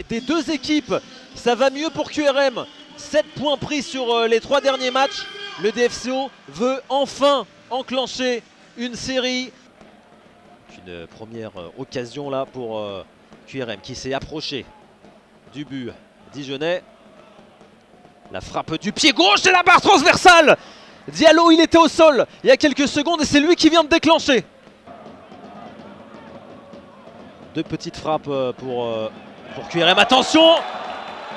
des deux équipes. Ça va mieux pour QRM. 7 points pris sur les 3 derniers matchs. Le DFCO veut enfin enclencher une série. Une première occasion là pour QRM qui s'est approché du but dijonnais. La frappe du pied gauche et la barre transversale. Diallo, il était au sol il y a quelques secondes et c'est lui qui vient de déclencher. Deux petites frappes pour QRM. Attention,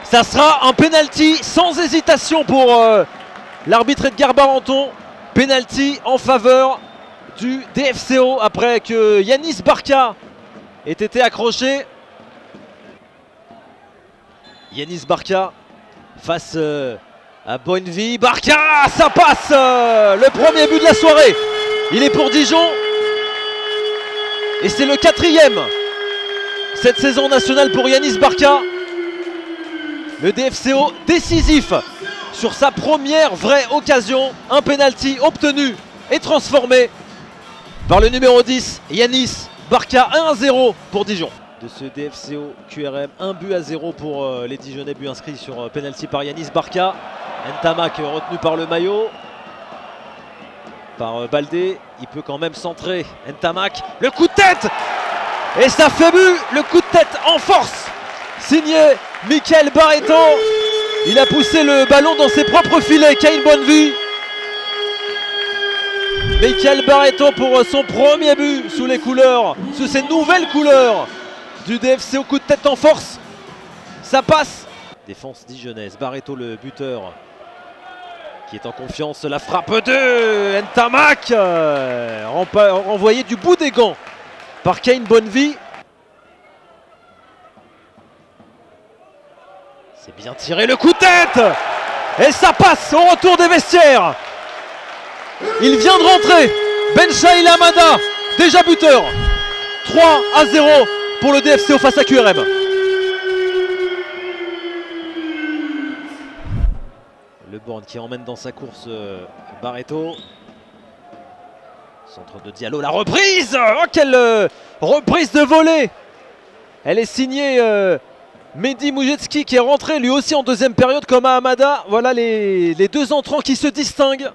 ça sera un penalty sans hésitation pour l'arbitre Edgar Barenton. Penalty en faveur du DFCO après que Yanis Barka ait été accroché. Yanis Barka face à Bonnevi. Barka, ça passe. Le premier but de la soirée. Il est pour Dijon. Et c'est le 4e cette saison nationale pour Yanis Barka. Le DFCO décisif sur sa première vraie occasion. Un penalty obtenu et transformé par le numéro 10, Yanis Barka. 1-0 pour Dijon. De ce DFCO QRM, 1-0 pour les Dijonnais, but inscrit sur penalty par Yanis Barka. Ntamak retenu par le maillot, par Baldé, il peut quand même centrer. Ntamak, le coup de tête. Et ça fait but, le coup de tête en force. Signé Michael Barreto. Il a poussé le ballon dans ses propres filets, Kane Bonnevie. Michael Barreto pour son premier but sous les couleurs, sous ces nouvelles couleurs du DFCO. Coup de tête en force, ça passe. Défense dijonnaise, Barreto le buteur qui est en confiance. La frappe de Ntamak, renvoyé du bout des gants par Kane Bonnevie. C'est bien tiré, le coup de tête. Et ça passe au retour des vestiaires. Il vient de rentrer, Benchaïl Amada, déjà buteur. 3-0 pour le DFCO face à QRM. Le Born qui emmène dans sa course Barreto. Centre de Diallo, la reprise. Oh, quelle reprise de volée. Elle est signée Mehdi Moujetski qui est rentré lui aussi en deuxième période comme à Amada. Voilà les deux entrants qui se distinguent.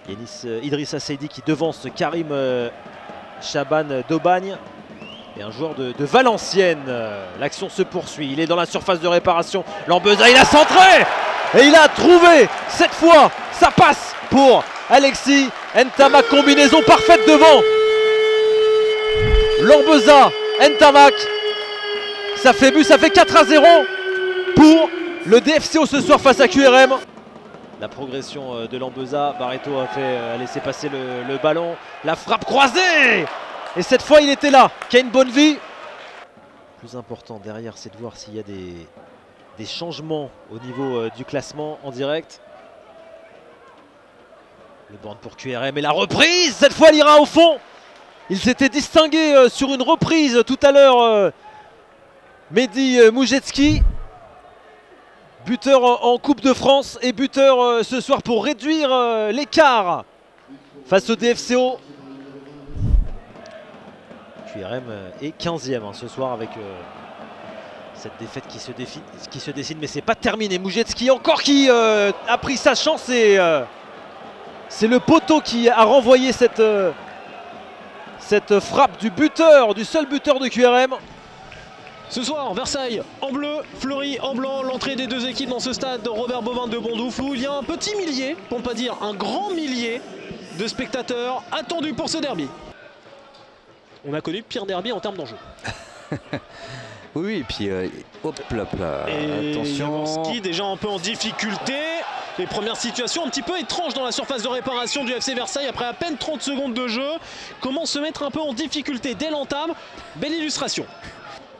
Yanis Idrissa Seydi qui devance Karim Chaban d'Aubagne. Et un joueur de Valenciennes. L'action se poursuit, il est dans la surface de réparation. Lambeza, il a centré. Et il a trouvé, cette fois, ça passe pour Alexis Ntamak. Combinaison parfaite devant. Lambeza, Ntamak. Ça fait but, ça fait 4-0 pour le DFCO ce soir face à QRM. La progression de Lambeza, Barreto a laissé passer le ballon. La frappe croisée. Et cette fois, il était là, Kane Bonnevie. Le plus important derrière, c'est de voir s'il y a des changements au niveau du classement en direct. Le banc pour QRM et la reprise. Cette fois, il ira au fond. Il s'était distingué sur une reprise tout à l'heure. Mehdi Moujetski, buteur en Coupe de France et buteur ce soir pour réduire l'écart face au DFCO. QRM est 15e ce soir avec cette défaite qui se dessine, mais c'est pas terminé. Moujetski encore qui a pris sa chance et c'est le poteau qui a renvoyé cette frappe du buteur, du seul buteur de QRM. Ce soir, Versailles en bleu, Fleury en blanc, l'entrée des deux équipes dans ce stade Robert Bovin de Bondoufle où il y a un petit millier, pour ne pas dire un grand millier de spectateurs attendus pour ce derby. On a connu pire derby en termes d'enjeu. Oui, et puis hop là, et attention. Jaworski déjà un peu en difficulté. Les premières situations un petit peu étranges dans la surface de réparation du FC Versailles après à peine 30 secondes de jeu. Comment se mettre un peu en difficulté dès l'entame. Belle illustration.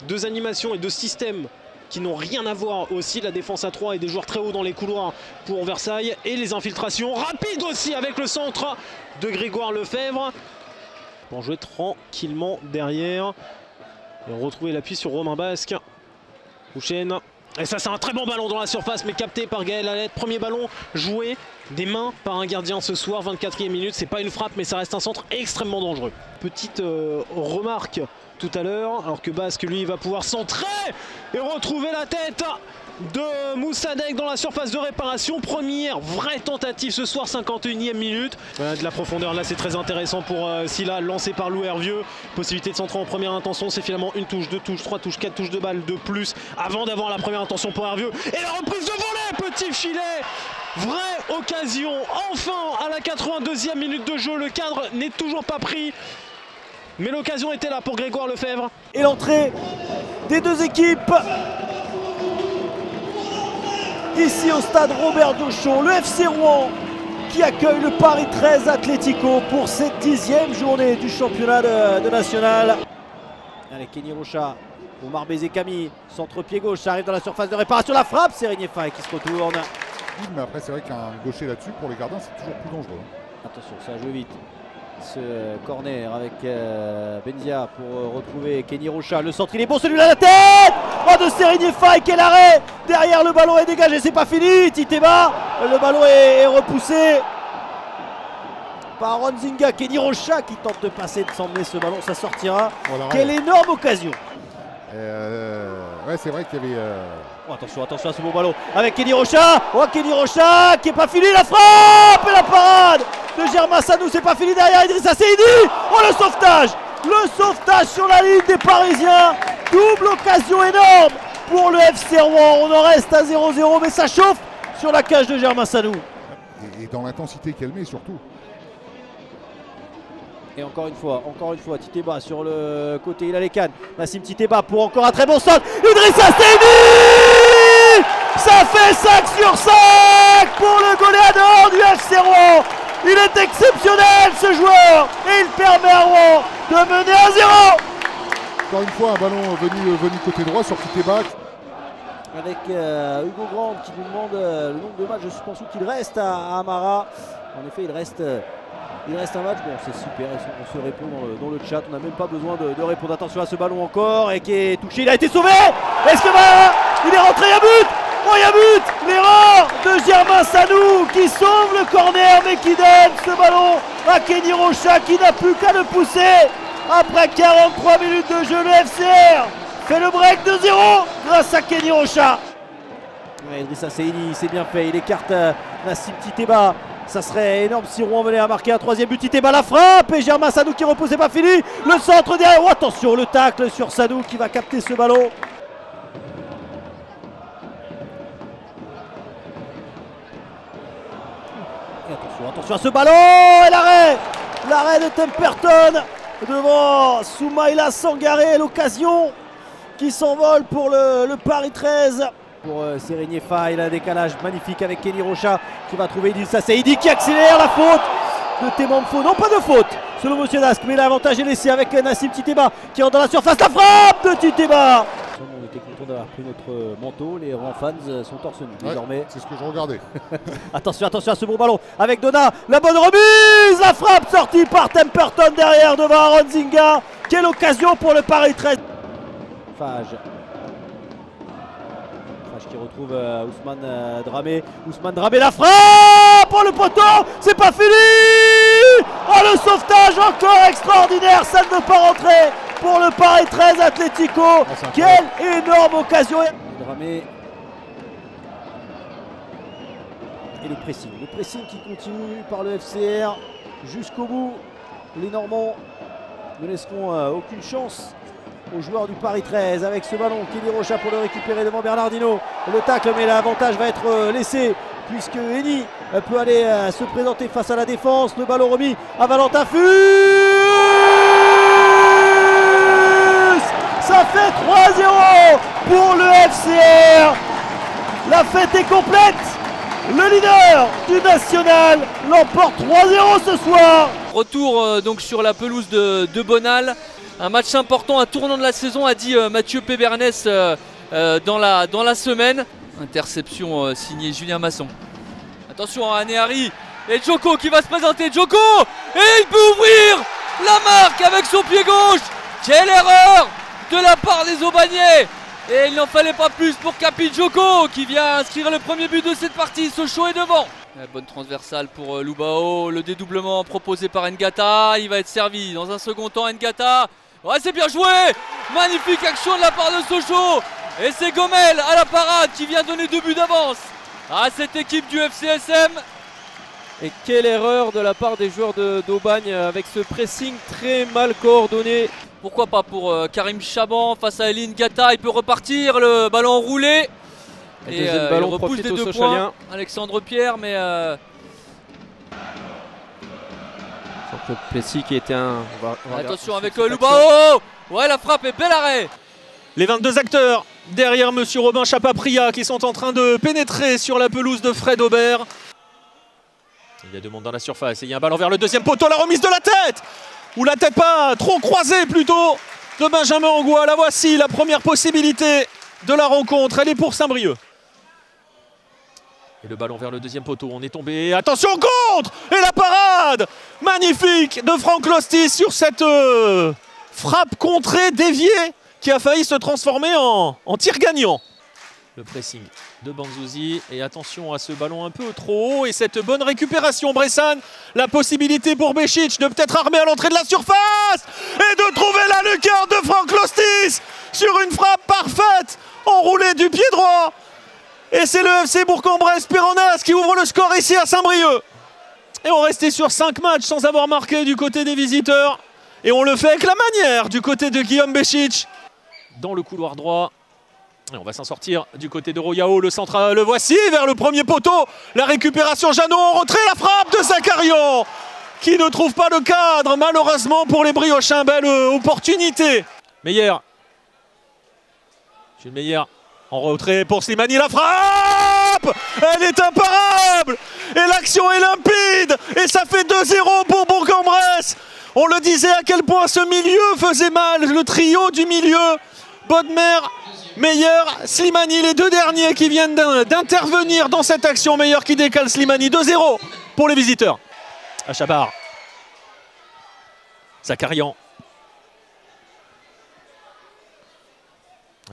Deux animations et deux systèmes qui n'ont rien à voir aussi. La défense à 3 et des joueurs très hauts dans les couloirs pour Versailles. Et les infiltrations rapides aussi avec le centre de Grégoire Lefebvre. Pour jouer tranquillement derrière. Et retrouver l'appui sur Romain Basque. Houchen. Et ça, c'est un très bon ballon dans la surface, mais capté par Gaël Alette. Premier ballon joué des mains par un gardien ce soir, 24e minute. C'est pas une frappe, mais ça reste un centre extrêmement dangereux. Petite remarque tout à l'heure, alors que Basque lui va pouvoir centrer et retrouver la tête de Moussadek dans la surface de réparation. Première vraie tentative ce soir, 51e minute. De la profondeur là, c'est très intéressant pour Silla, lancé par Lou Hervieux. Possibilité de centrer en première intention, c'est finalement une touche, 2 touches, 3 touches, 4 touches de balle de plus avant d'avoir la première intention pour Hervieux. Et la reprise de volée, petit filet. Vraie occasion, enfin à la 82e minute de jeu, le cadre n'est toujours pas pris. Mais l'occasion était là pour Grégoire Lefebvre. Et l'entrée des deux équipes ici au stade Robert Dochon, le FC Rouen qui accueille le Paris 13 Atlético pour cette 10e journée du championnat de national. Allez, Kenny Rocha, Omar Bézé-Camille, centre-pied gauche, ça arrive dans la surface de réparation, la frappe, c'est Régnier Faye qui se retourne. Mais après c'est vrai qu'un gaucher là-dessus pour les gardiens c'est toujours plus dangereux. Attention, ça a joué vite. Ce corner avec Benzia pour retrouver Kenny Rocha. Le centre il est bon, celui-là la tête. Oh, de Sérigné Faye, quel arrêt. Derrière, le ballon est dégagé, c'est pas fini. Titeba, le ballon est repoussé par Ronzinga. Kenny Rocha qui tente de passer, de s'emmener ce ballon, ça sortira. Voilà, quelle énorme occasion. Ouais, c'est vrai qu'il y avait... Oh, attention, attention à ce beau ballon avec Kenny Rocha. Oh, Kenny Rocha qui est pas fini, la frappe et la parade de Germain Sanou, c'est pas fini derrière Idrissa Seydi. Oh, le sauvetage sur la ligne des Parisiens. Double occasion énorme pour le FC Rouen. On en reste à 0-0, mais ça chauffe sur la cage de Germain Sanou. Et dans l'intensité qu'elle met surtout. Et encore une fois, Titeba sur le côté, il a les cannes. Nassim Titeba pour encore un très bon centre. Idrissa Seydi. Ça fait 5 sur 5 pour le goléador du FC Rouen. Il est exceptionnel ce joueur et il permet à Rouen de mener à 0. Encore une fois un ballon venu côté droit sur Titeba. Avec Hugo Grande qui nous demande le nombre de matchs, je pense qu'il reste à Amara. En effet, il reste un match, bon c'est super, on se répond dans le chat, on n'a même pas besoin de répondre. Attention à ce ballon encore et qui est touché, il a été sauvé. Est-ce que il est rentré, il y a but. Oh, il y a but. L'erreur de Germain Sanou qui sauve le corner mais qui donne ce ballon à Kenny Rocha qui n'a plus qu'à le pousser. Après 43 minutes de jeu, le FCR fait le break de 0 grâce à Kenny Rocha. Idrissa Seydi, c'est bien fait, il écarte Nassim Titeba. Ça serait énorme si Rouen venait à marquer un troisième but. Titeba la frappe et Germain Sanou qui repousse, c'est pas fini. Le centre derrière, oh, attention, le tacle sur Sanou qui va capter ce ballon. Et attention à ce ballon et l'arrêt de Temperton devant Soumaïla Sangaré, l'occasion qui s'envole pour le Paris 13. Pour Sérigné Faye, il a un décalage magnifique avec Kenny Rocha qui va trouver Idrissa Seydi qui accélère. La faute de Temamfo, non pas de faute selon Monsieur Dasque, mais l'avantage est laissé avec Nassim Titeba qui entre dans la surface, la frappe de Titeba. On était content d'avoir pris notre manteau, les Rouen fans sont torse nu désormais. C'est ce que je regardais. Attention à ce bon ballon avec Donna, la bonne remise, la frappe sortie par Temperton derrière devant Ronzinga. Quelle occasion pour le Paris 13. Fage qui retrouve Ousmane Dramé. Ousmane Dramé, la frappe. Oh, le poteau, c'est pas fini. Oh, le sauvetage encore extraordinaire, ça ne veut pas rentrer pour le Paris 13 Atlético. Oh, quelle énorme occasion. Dramé. Et le pressing qui continue par le FCR jusqu'au bout. Les Normands ne laisseront aucune chance aux joueurs du Paris 13 avec ce ballon. Kenny Rocha pour le récupérer devant Bernardino. Le tacle, mais l'avantage va être laissé puisque Eni peut aller se présenter face à la défense. Le ballon remis à Valentin Fus. Ça fait 3-0 pour le FCR. La fête est complète. Le leader du national l'emporte 3-0 ce soir. Retour donc sur la pelouse de Bonal. Un match important, un tournant de la saison, a dit Mathieu Pébernes dans la semaine. Interception signée Julien Masson. Attention à Néhari et Djoko qui va se présenter. Djoko, et il peut ouvrir la marque avec son pied gauche. Quelle erreur de la part des Aubagnais. Et il n'en fallait pas plus pour Capi Djoko qui vient inscrire le premier but de cette partie. Sochaux est devant. Bonne transversale pour Lubao, le dédoublement proposé par Ngata, il va être servi dans un second temps. Ngata, ouais, c'est bien joué, magnifique action de la part de Sochaux, et c'est Gomel à la parade qui vient donner 2 buts d'avance à cette équipe du FCSM. Et quelle erreur de la part des joueurs d'Aubagne avec ce pressing très mal coordonné. Pourquoi pas pour Karim Chaban face à Elie Ngata, il peut repartir, le ballon roulé. Et ballon il repousse des 2 points, Alexandre Pierre, mais le Plessis qui était un... attention avec Lubao. Ouais, la frappe est bel arrêt. Les 22 acteurs derrière monsieur Robin Chapapria qui sont en train de pénétrer sur la pelouse de Fred Aubert. Il y a 2 mondes dans la surface et il y a un ballon vers le deuxième poteau, la remise de la tête, ou la tête pas, trop croisée plutôt, de Benjamin Angoua. La voici, la première possibilité de la rencontre, elle est pour Saint-Brieuc. Et le ballon vers le deuxième poteau, on est tombé, attention contre, et la parade magnifique de Franck Lostis sur cette frappe contrée, déviée, qui a failli se transformer en tir gagnant. Le pressing de Banzuzi, et attention à ce ballon un peu trop haut, et cette bonne récupération Bressan, la possibilité pour Bešić de peut-être armer à l'entrée de la surface, et de trouver la lucarne de Franck Lostis sur une frappe parfaite, enroulée du pied droit. Et c'est le FC Bourg-en-Bresse-Péronnas qui ouvre le score ici à Saint-Brieuc. Et on restait sur 5 matchs sans avoir marqué du côté des visiteurs. Et on le fait avec la manière du côté de Guillaume Bešić. Dans le couloir droit. Et on va s'en sortir du côté de Royao. Le centre, le voici vers le premier poteau. La récupération Jeannot en retrait. La frappe de Zakarian qui ne trouve pas le cadre malheureusement pour les Briochins. Belle opportunité. Meyer. Jules Meyer. En retrait pour Slimani, la frappe! Elle est imparable! Et l'action est limpide! Et ça fait 2-0 pour Bourg-en-Bresse! On le disait à quel point ce milieu faisait mal, le trio du milieu. Bodmer, Meyer, Slimani, les 2 derniers qui viennent d'intervenir dans cette action. Meyer qui décale Slimani, 2-0 pour les visiteurs. Achabar. Zakarian.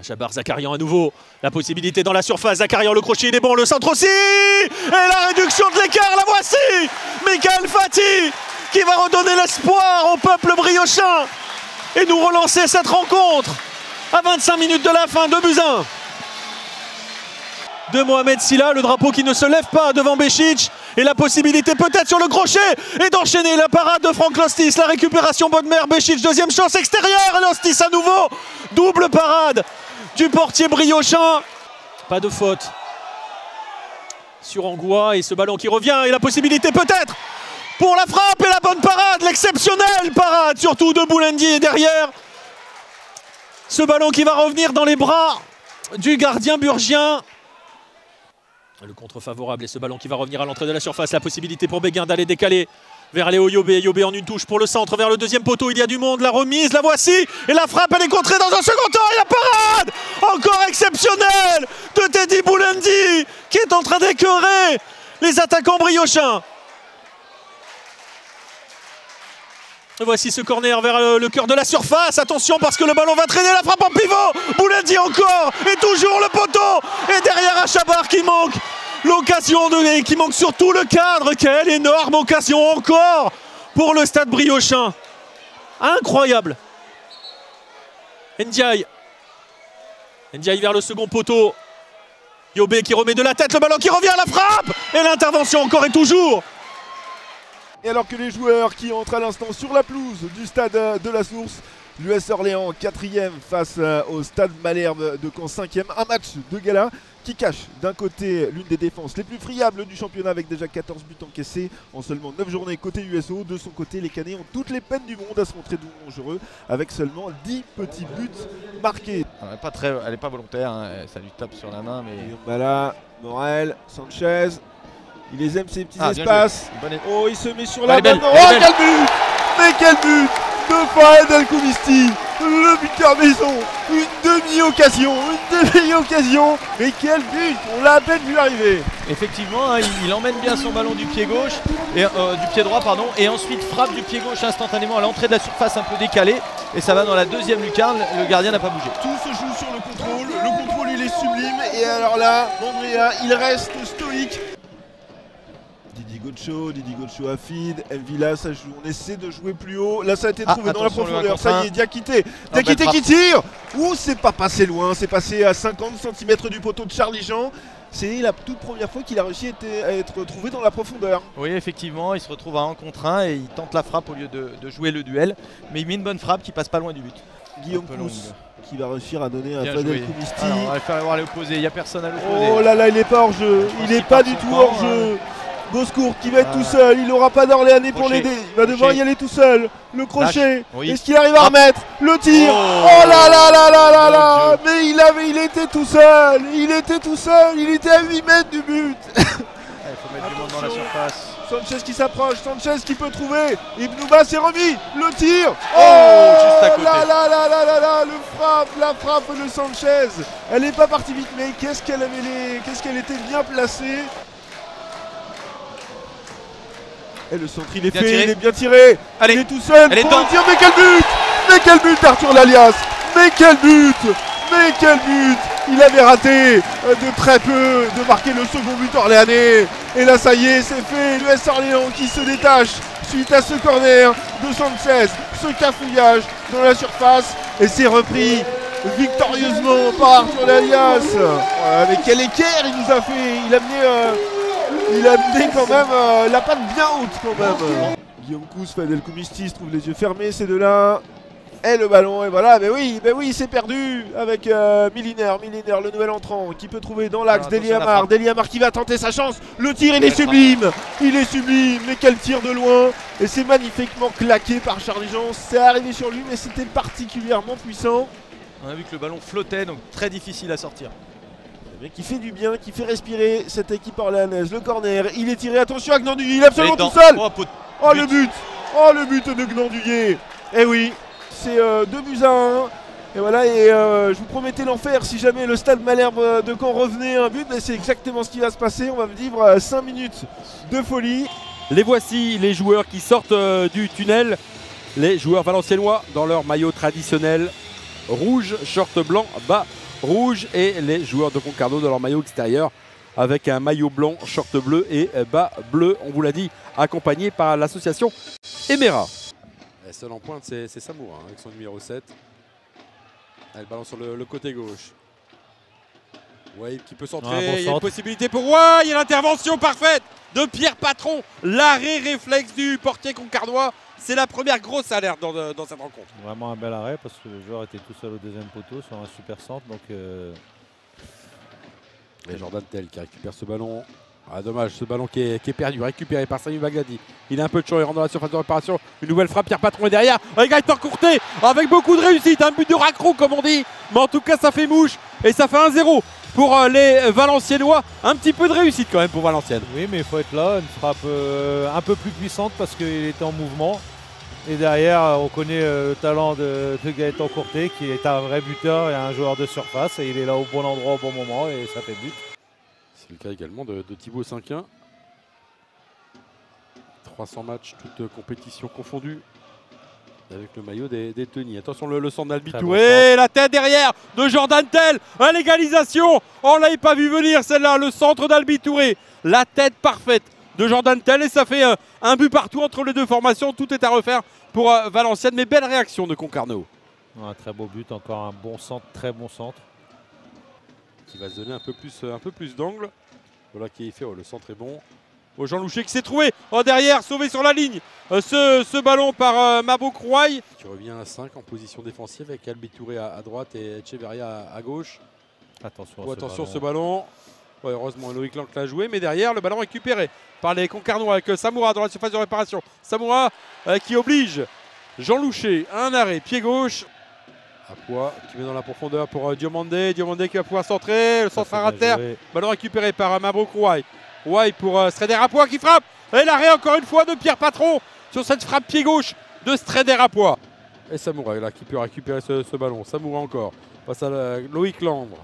Chabar, Zakarian à nouveau, la possibilité dans la surface, Zakarian, le crochet il est bon, le centre aussi, et la réduction de l'écart, la voici, Michael Fati qui va redonner l'espoir au peuple briochin et nous relancer cette rencontre à 25 minutes de la fin, 2-1. De Mohamed Silla, le drapeau qui ne se lève pas devant Bešić, et la possibilité peut-être sur le crochet et d'enchaîner la parade de Franck Lostis, la récupération Bodmer, Bešić, deuxième chance extérieure, et Lostis à nouveau, double parade du portier briochin. Pas de faute sur Angoua et ce ballon qui revient et la possibilité peut-être pour la frappe et la bonne parade, l'exceptionnelle parade surtout de Boulendi derrière. Ce ballon qui va revenir dans les bras du gardien burgien. Le contre favorable et ce ballon qui va revenir à l'entrée de la surface. La possibilité pour Béguin d'aller décaler vers Léo Yobé. Yobé en une touche pour le centre vers le deuxième poteau. Il y a du monde. La remise, la voici. Et la frappe, elle est contrée dans un second temps. Et la parade encore exceptionnelle de Teddy Boulendi qui est en train d'écœurer les attaquants briochins. Et voici ce corner vers le cœur de la surface. Attention parce que le ballon va traîner, la frappe en pivot. Boulendi encore. Et toujours le poteau. Et derrière Achabar qui manque l'occasion de... qui manque surtout le cadre. Quelle énorme occasion encore pour le stade briochin. Incroyable. Ndiaye. Ndiaye vers le second poteau. Yobé qui remet de la tête. Le ballon qui revient à la frappe. Et l'intervention encore et toujours. Et alors que les joueurs qui entrent à l'instant sur la pelouse du stade de la Source, l'US Orléans 4e face au stade Malherbe de Caen 5e, un match de gala qui cache d'un côté l'une des défenses les plus friables du championnat avec déjà 14 buts encaissés en seulement 9 journées côté USO. De son côté, les Canets ont toutes les peines du monde à se montrer dangereux avec seulement 10 petits buts marqués. Elle n'est pas volontaire, hein. Ça lui tape sur la main. Mais... Bala, Morel, Sanchez. Il les aime ces petits espaces. Oh, il se met sur la bonne. Oh, quel but! Mais quel but de Fahed El Khoumisti, le buteur maison. Une demi-occasion, mais quel but! On l'a à peine vu arriver. Effectivement, hein, il emmène bien son ballon du pied gauche, et, du pied droit, pardon, et ensuite frappe du pied gauche instantanément à l'entrée de la surface un peu décalée, et ça va dans la deuxième lucarne. Le gardien n'a pas bougé. Tout se joue sur le contrôle. Le contrôle, il est sublime. Et alors là, Andrea, il reste stoïque. Didi Gocho à feed, Mvila, ça joue, on essaie de jouer plus haut. Là ça a été trouvé dans la attention, profondeur, ça y est, Diakité qui tire. Ouh, c'est pas passé loin, c'est passé à 50 cm du poteau de Charlie Jean. C'est la toute première fois qu'il a réussi à être trouvé dans la profondeur. Oui, effectivement, il se retrouve à 1 contre 1 et il tente la frappe au lieu de jouer le duel. Mais il met une bonne frappe qui passe pas loin du but. Guillaume Pousse qui va réussir à donner un Fadel Koumisti. On va faire voir l'opposé, il n'y a personne à l'opposé. Oh là là, il est pas hors jeu, il est pas du tout hors jeu. Boscourt qui va être tout seul, il n'aura pas d'Orléanais pour l'aider, il va devoir y aller tout seul. Le crochet, est-ce qu'il arrive à remettre le tir? Oh là là là là là là. Mais il était tout seul, il était à 8 mètres du but. Il faut mettre du monde dans la surface. Sanchez qui s'approche, Sanchez qui peut trouver. Ibnouba s'est remis, le tir. Juste à côté. Là là là là là là, la frappe de Sanchez. Elle n'est pas partie vite, mais qu'est-ce qu'elle était bien placée. Et le centre il est fait, il est bien tiré. Allez. Il est tout seul. Elle est dedans. Mais quel but Arthur Lalias. Mais quel but. Il avait raté de très peu de marquer le second but orléanais. Et là ça y est, c'est fait. L'US Orléans qui se détache suite à ce corner de Sanchez. Ce cafouillage dans la surface. Et c'est repris victorieusement par Arthur Lalias. Mais quel équerre il nous a fait. Il a amené quand même la patte bien haute quand même. Guillaume Cousse, Fadel Koumisti se trouve les yeux fermés, ces deux-là. Et le ballon, et voilà, mais oui, c'est perdu avec Milliner, le nouvel entrant, qui peut trouver dans l'axe Deli Amar qui va tenter sa chance. Le tir, il est sublime, mais quel tir de loin. Et c'est magnifiquement claqué par Charlie Jean. C'est arrivé sur lui, mais c'était particulièrement puissant. On a vu que le ballon flottait, donc très difficile à sortir. Mais qui fait du bien, qui fait respirer cette équipe orléanaise. Le corner, il est tiré, attention à Gnanduillet, il est absolument tout seul. Oh le but de Gnanduillet. Eh oui, c'est 2-1. Et voilà, et je vous promettais l'enfer si jamais le Stade Malherbe de Caen revenait à un but. Mais c'est exactement ce qui va se passer, on va vivre 5 minutes de folie. Les voici, les joueurs qui sortent du tunnel. Les joueurs valenciennois dans leur maillot traditionnel rouge, short blanc, bas rouge, et les joueurs de Concarneau dans leur maillot extérieur avec un maillot blanc, short bleu et bas bleu, on vous l'a dit, accompagné par l'association Emera. Seul en pointe, c'est Samoura avec son numéro 7. Elle balance sur le côté gauche. Wave qui peut centrer, il y a une possibilité pour Wai, il y a l'intervention parfaite de Pierre Patron, l'arrêt réflexe du portier concarnois. C'est la première grosse alerte dans cette rencontre. Vraiment un bel arrêt parce que le joueur était tout seul au deuxième poteau sur un super centre. Donc Et Jordan Tell qui récupère ce ballon. Ah dommage, ce ballon qui est perdu, récupéré par Samy Bagdadi. Il a un peu de champ, il rentre dans la surface de réparation. Une nouvelle frappe, Pierre Patron est derrière. Avec Gaëtan Courtet, avec beaucoup de réussite. Un but de raccro comme on dit. Mais en tout cas ça fait mouche et ça fait 1-0 pour les Valenciennois. Un petit peu de réussite quand même pour Valenciennes. oui, mais il faut être là, une frappe un peu plus puissante parce qu'il était en mouvement. Et derrière, on connaît le talent de Gaëtan Courtet qui est un vrai buteur et un joueur de surface. Et il est là au bon endroit au bon moment et ça fait but. C'est le cas également de Thibaut Cinquin. 300 matchs, toutes compétitions confondues. Avec le maillot des Tenis. Attention le centre d'Albitouré. La tête derrière de Jordan Tell. L'égalisation. On ne l'avait pas vu venir celle-là. Le centre d'Albitouré. La tête parfaite de Jordan Tell. Et ça fait un but partout entre les deux formations. Tout est à refaire pour Valenciennes. Mais belle réaction de Concarneau. Un très beau but. Encore un bon centre. Très bon centre. Qui va se donner un peu plus d'angle. Voilà qui est fait. Le centre est bon. Jean Louchet qui s'est trouvé derrière, sauvé sur la ligne. Ce ballon par Mabo Krouaï. Qui revient à 5 en position défensive avec Albitouré à droite et Echeverria à gauche. Attention ce ballon. Ouais, heureusement Loïc Lank l'a joué, mais derrière le ballon récupéré par les Concarnois avec Samoura dans la surface de réparation. Samoura qui oblige Jean Louchet à un arrêt, pied gauche. Apois qui met dans la profondeur pour Diomandé. Diomandé qui va pouvoir centrer. Le centre à terre. Ballon récupéré par Mabo Krouaï. Wai pour Stréder Apois qui frappe. Et l'arrêt encore une fois de Pierre Patron sur cette frappe pied gauche de Stréder Apois. Et Samoura là qui peut récupérer ce ballon. Samoura encore. Passe à Loïc Landre.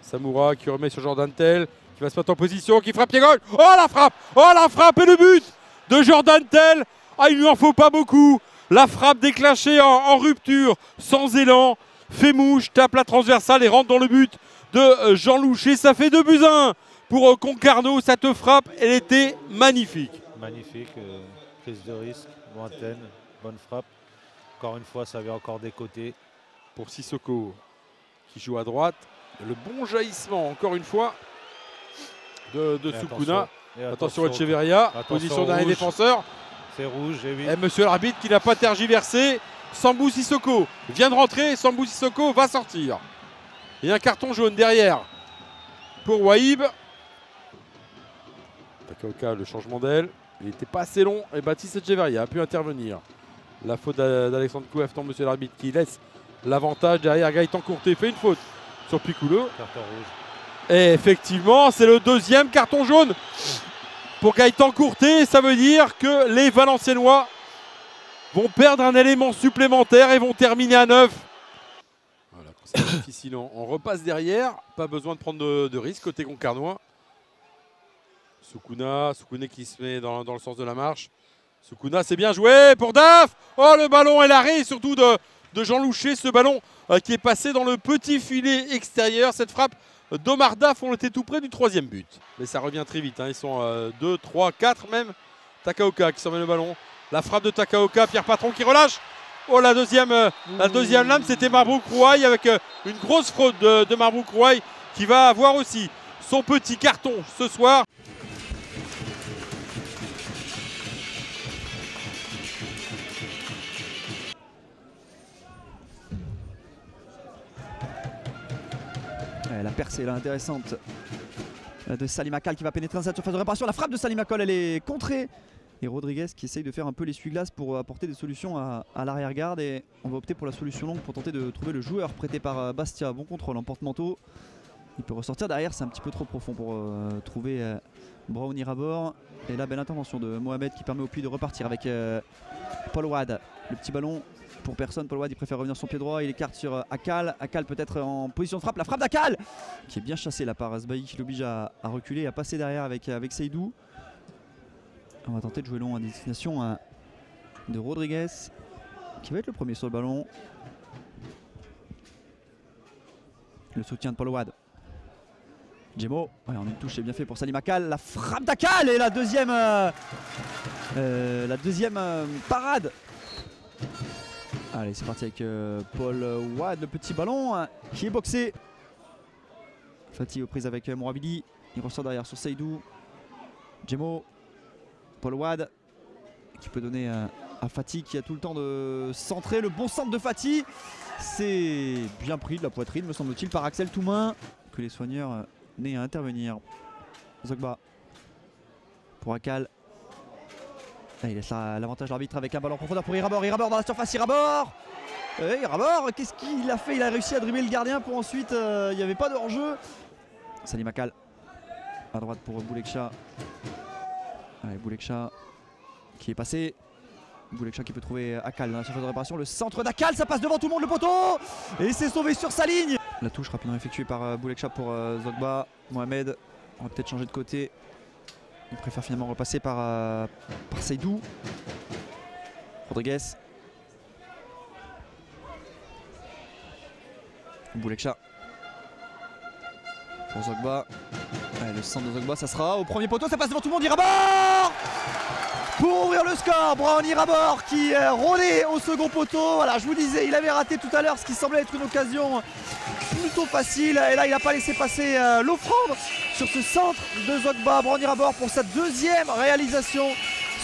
Samoura qui remet sur Jordan Tell. Qui va se mettre en position. Qui frappe pied gauche. Oh la frappe et le but de Jordan Tell. Ah il lui en faut pas beaucoup. La frappe déclenchée en rupture. Sans élan. Fait mouche. Tape la transversale et rentre dans le but de Jean Louchet. Ça fait 2-1. Pour Concarneau, cette frappe, elle était magnifique. magnifique, prise de risque, lointaine, bonne frappe. Encore une fois, ça vient encore des côtés. Pour Sissoko qui joue à droite. Le bon jaillissement, encore une fois, de Sukuna. Attention Echeverria, position d'un défenseur. C'est rouge, et oui. Et monsieur l'arbitre qui n'a pas tergiversé. Sambou Sissoko vient de rentrer. Sambou Sissoko va sortir. Et un carton jaune derrière pour Waïb. Takaoka, le changement d'aile. Il n'était pas assez long et Baptiste Echeverria a pu intervenir. La faute d'Alexandre Koueftan, monsieur l'arbitre, qui laisse l'avantage derrière. Gaëtan Courté fait une faute sur Piccolo. Carton rouge. Et effectivement, c'est le deuxième carton jaune pour Gaëtan Courté. Ça veut dire que les Valenciennois vont perdre un élément supplémentaire et vont terminer à 9. Voilà, quand c'est difficile, on repasse derrière. Pas besoin de prendre de risque côté Concarnois. Sukuna qui se met dans le sens de la marche. Sukuna, c'est bien joué pour Daf. Oh, le ballon et l'arrêt surtout de Jean Loucher. Ce ballon qui est passé dans le petit filet extérieur. Cette frappe d'Omar Daf, on était tout près du 3e but. Mais ça revient très vite. Hein. Ils sont 2, 3, 4 même. Takaoka qui s'en met le ballon. La frappe de Takaoka, Pierre Patron qui relâche. Oh, la deuxième lame, c'était Marbrook Rouaille avec une grosse fraude de Marbrook Rouaille qui va avoir aussi son petit carton ce soir. La percée là intéressante de Salim Akal qui va pénétrer dans cette surface de réparation. La frappe de Salim Akal, elle est contrée. Et Rodriguez qui essaye de faire un peu l'essuie-glace pour apporter des solutions à l'arrière-garde. Et on va opter pour la solution longue pour tenter de trouver le joueur prêté par Bastia. Bon contrôle en porte-manteau. Il peut ressortir derrière, c'est un petit peu trop profond pour trouver Brown Irabor. Et là, belle intervention de Mohamed qui permet au Puy de repartir avec Paul Wad. Le petit ballon pour personne. Paul Wad, il préfère revenir sur son pied droit. Il écarte sur Akal. Akal peut-être en position de frappe. La frappe d'Akal qui est bien chassée là par Asbahi qui l'oblige à reculer et à passer derrière avec Seydou. On va tenter de jouer long à destination de Rodriguez qui va être le premier sur le ballon. Le soutien de Paul Wad. Djemo, ouais, en une touche, c'est bien fait pour Salim Akal. La frappe d'Akal et la deuxième parade. Allez, c'est parti avec Paul Wad, le petit ballon qui est boxé. Fatih aux prises avec Mourabili. Il ressort derrière sur Seydou. Djemo, Paul Wad qui peut donner à Fatih qui a tout le temps de centrer. Le bon centre de Fatih. C'est bien pris de la poitrine, me semble-t-il, par Axel Toumain. Que les soigneurs n'aient à intervenir. Zogba pour Akal. Là, il laisse l'avantage de l'arbitre avec un ballon en profondeur pour Irabor. Irabor dans la surface, Irabor. Irabor, qu'est-ce qu'il a fait? Il a réussi à dribbler le gardien pour ensuite, il n'y avait pas de hors-jeu. Salim Akal à droite pour Boulekcha. Allez, Boulekcha qui est passé. Boulekcha qui peut trouver Akal dans la surface de réparation. Le centre d'Akal, ça passe devant tout le monde, le poteau. Et c'est sauvé sur sa ligne. La touche rapidement effectuée par Boulekcha pour Zogba. Mohamed, on va peut-être changer de côté. Il préfère finalement repasser par Seydou. Rodriguez. Boulekcha. Pour Zogba. Allez, le centre de Zogba, ça sera au premier poteau. Ça passe devant tout le monde. Irabor pour ouvrir le score. Brown Irabor qui rôlait au second poteau. Voilà, je vous disais, il avait raté tout à l'heure ce qui semblait être une occasion plutôt facile. Et là, il n'a pas laissé passer l'offrande sur ce centre de Zogba. Brown Irabor pour sa deuxième réalisation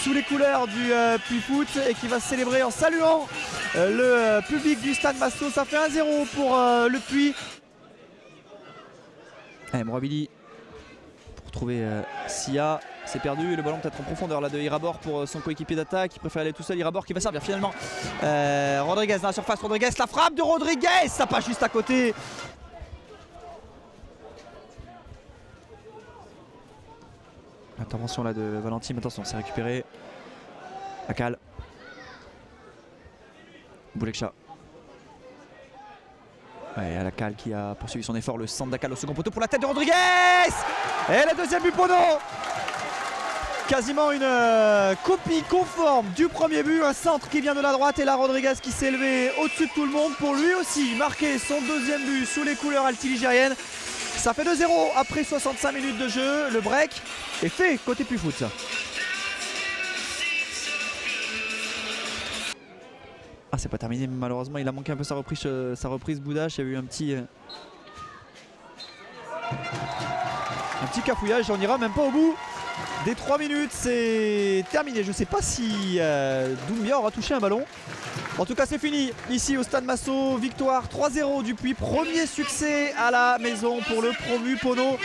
sous les couleurs du Puy Foot et qui va se célébrer en saluant le public du Stade Masto. Ça fait 1-0 pour le Puy. Mourabili pour trouver Sia. C'est perdu, le ballon peut-être en profondeur là de Irabor pour son coéquipier d'attaque. Il préfère aller tout seul, Irabor qui va servir finalement Rodriguez dans la surface. Rodriguez, la frappe de Rodriguez, ça passe juste à côté. Intervention là de Valentine, attention, c'est récupéré. Akal. Boulekcha. Ouais, Akal qui a poursuivi son effort, le centre d'Akal au second poteau pour la tête de Rodriguez. Et le deuxième but pour nous. Quasiment une copie conforme du premier but, un centre qui vient de la droite et là Rodriguez qui s'est élevé au-dessus de tout le monde pour lui aussi marquer son deuxième but sous les couleurs altiligériennes. Ça fait 2-0 après 65 minutes de jeu, le break est fait côté Puy Foot. Ah, c'est pas terminé malheureusement, il a manqué un peu sa reprise Boudache, il y a eu un petit cafouillage, on ira même pas au bout des 3 minutes, c'est terminé. Je sais pas si Doumbia aura touché un ballon. En tout cas c'est fini ici au Stade Massot, victoire 3-0 du Puy, premier succès à la maison pour le promu Pono.